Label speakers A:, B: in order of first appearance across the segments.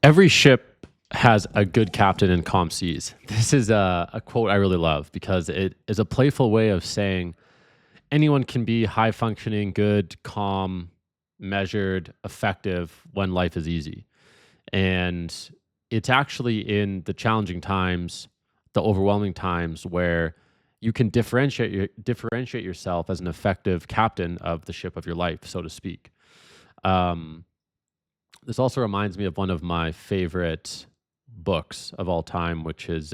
A: Every ship has a good captain in calm seas. This is a quote I really love because it is a playful way of saying anyone can be high functioning, good, calm, measured, effective when life is easy. And it's actually in the challenging times, the overwhelming times where you can differentiate yourself as an effective captain of the ship of your life, so to speak. Um, this also reminds me of one of my favorite books of all time, which is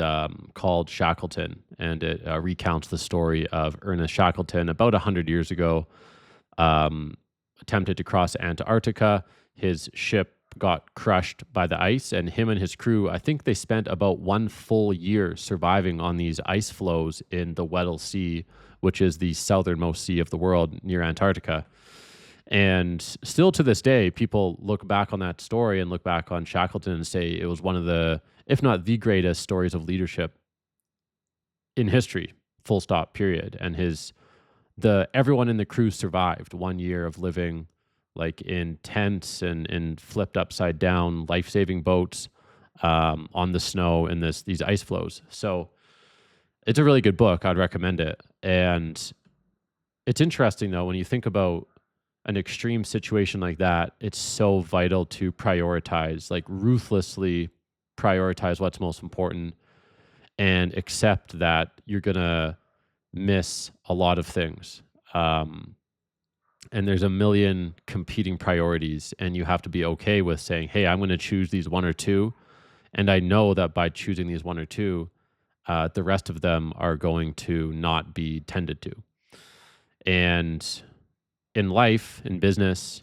A: called Shackleton, and it recounts the story of Ernest Shackleton about 100 years ago. Um, Attempted to cross Antarctica. His ship got crushed by the ice, and him and his crew, I think they spent about 1 full year surviving on these ice floes in the Weddell Sea, which is the southernmost sea of the world near Antarctica. And still to this day, people look back on that story and look back on Shackleton and say it was one of the, if not the greatest stories of leadership in history, full stop, period. And the everyone in the crew survived 1 year of living like in tents and in flipped upside down life-saving boats on the snow in these ice floes. So it's a really good book. I'd recommend it. And it's interesting though, when you think about an extreme situation like that, it's so vital to prioritize, like ruthlessly prioritize what's most important and accept that you're going to miss a lot of things. Um, and there's a million competing priorities, and you have to be okay with saying, hey, I'm going to choose these one or two. And I know that by choosing these one or two, the rest of them are going to not be tended to. And in life, in business,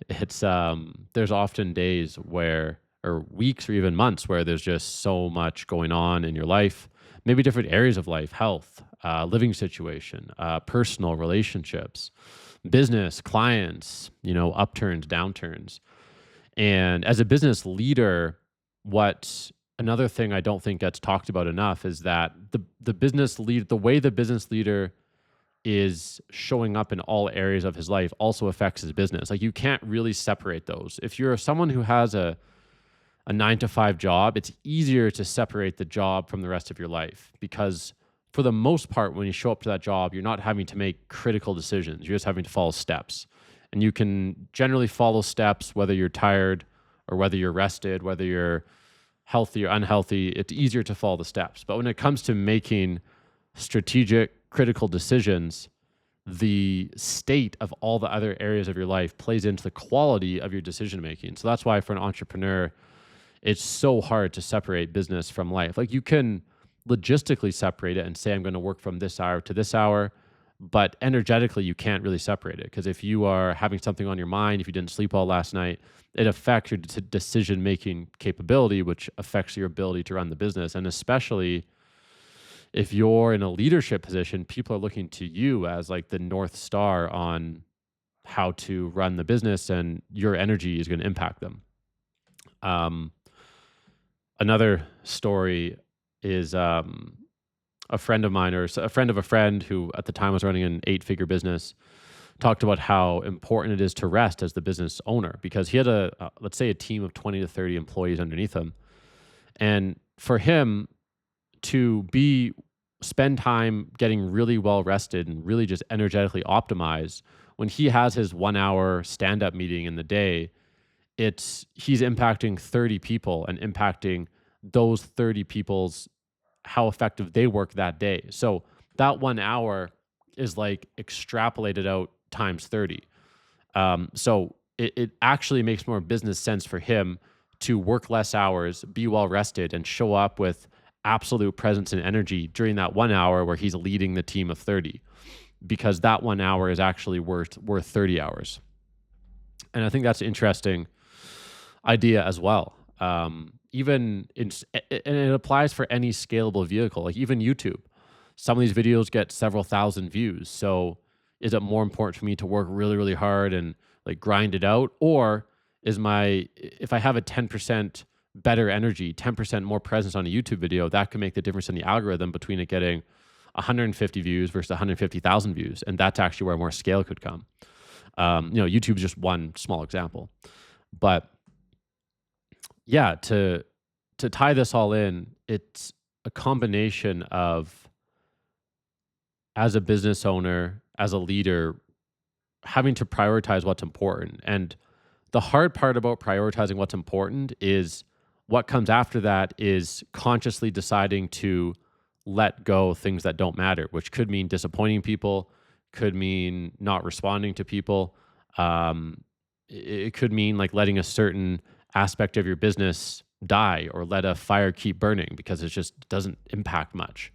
A: it's there's often days where or weeks or even months where there's just so much going on in your life, maybe different areas of life, health, living situation, personal relationships, business, clients, upturns, downturns. And as a business leader, what another thing I don't think gets talked about enough is that the way the business leader is showing up in all areas of his life also affects his business. Like you can't really separate those. If you're someone who has a 9 to 5 job, it's easier to separate the job from the rest of your life because for the most part, when you show up to that job, you're not having to make critical decisions. You're just having to follow steps. And you can generally follow steps whether you're tired or whether you're rested, whether you're healthy or unhealthy. It's easier to follow the steps. But when it comes to making strategic, critical decisions, the state of all the other areas of your life plays into the quality of your decision making. So that's why for an entrepreneur, it's so hard to separate business from life. Like you can logistically separate it and say, I'm going to work from this hour to this hour, but energetically, you can't really separate it because if you are having something on your mind, if you didn't sleep well last night, it affects your decision making capability, which affects your ability to run the business. And especially if you're in a leadership position, people are looking to you as like the North Star on how to run the business, and your energy is going to impact them. Um, Another story is a friend of mine, or a friend of a friend who at the time was running an 8-figure business, talked about how important it is to rest as the business owner because he had let's say a team of 20 to 30 employees underneath him. And for him to spend time getting really well rested and really just energetically optimized, when he has his 1 hour stand-up meeting in the day, he's impacting 30 people and impacting those 30 people's how effective they work that day. So that 1 hour is like extrapolated out times 30. So it actually makes more business sense for him to work less hours, be well rested, and show up with absolute presence and energy during that 1 hour where he's leading the team of 30, because that 1 hour is actually worth 30 hours. And I think that's an interesting idea as well. And it applies for any scalable vehicle, like even YouTube. Some of these videos get several thousand views. So is it more important for me to work really, really hard and like grind it out? Or if I have a 10% better energy, 10% more presence on a YouTube video, that can make the difference in the algorithm between it getting 150 views versus 150,000 views. And that's actually where more scale could come. YouTube is just one small example. But yeah, to tie this all in, it's a combination of, as a business owner, as a leader, having to prioritize what's important. And the hard part about prioritizing what's important is what comes after that is consciously deciding to let go things that don't matter, which could mean disappointing people, could mean not responding to people. Um, it could mean like letting a certain aspect of your business die or let a fire keep burning because it just doesn't impact much.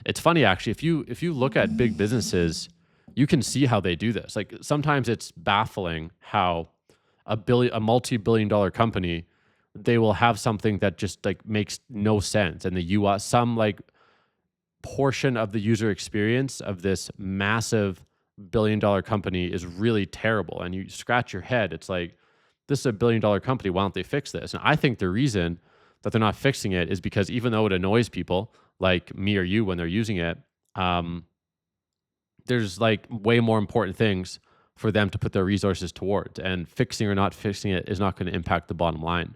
A: It's funny actually, if you look at big businesses, you can see how they do this. Like sometimes it's baffling how a multi-billion dollar company, they will have something that just like makes no sense. And the UI, some like portion of the user experience of this massive billion-dollar company is really terrible. And you scratch your head. It's like, this is a billion-dollar company. Why don't they fix this? And I think the reason that they're not fixing it is because even though it annoys people like me or you when they're using it, um, there's like way more important things for them to put their resources towards. And fixing or not fixing it is not going to impact the bottom line.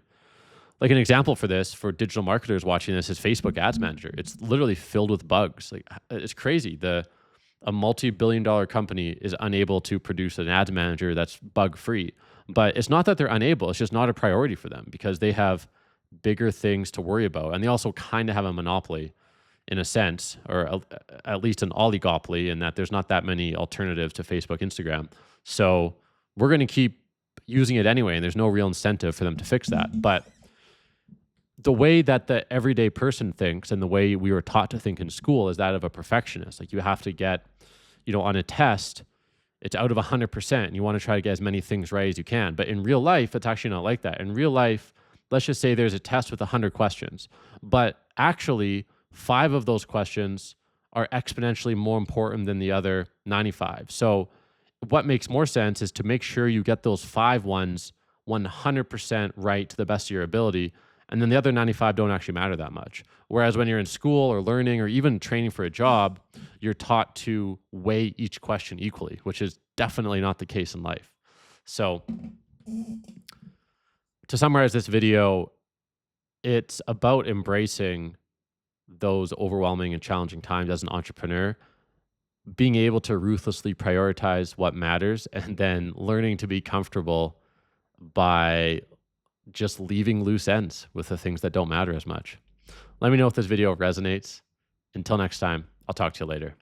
A: Like an example for this, for digital marketers watching this, is Facebook Ads Manager. It's literally filled with bugs. Like it's crazy. A multi-billion-dollar company is unable to produce an ads manager that's bug-free. But it's not that they're unable. It's just not a priority for them because they have bigger things to worry about, and they also kind of have a monopoly in a sense, or at least an oligopoly, in that there's not that many alternatives to Facebook, Instagram. So we're going to keep using it anyway, and there's no real incentive for them to fix that. But the way that the everyday person thinks and the way we were taught to think in school is that of a perfectionist. Like you have to get, on a test, it's out of 100% and you want to try to get as many things right as you can. But in real life, it's actually not like that. In real life, let's just say there's a test with 100 questions, but actually 5 of those questions are exponentially more important than the other 95. So what makes more sense is to make sure you get those 5 ones 100% right to the best of your ability. And then the other 95 don't actually matter that much. Whereas when you're in school or learning or even training for a job, you're taught to weigh each question equally, which is definitely not the case in life. So to summarize this video, it's about embracing those overwhelming and challenging times as an entrepreneur, being able to ruthlessly prioritize what matters, and then learning to be comfortable by just leaving loose ends with the things that don't matter as much. Let me know if this video resonates. Until next time, I'll talk to you later.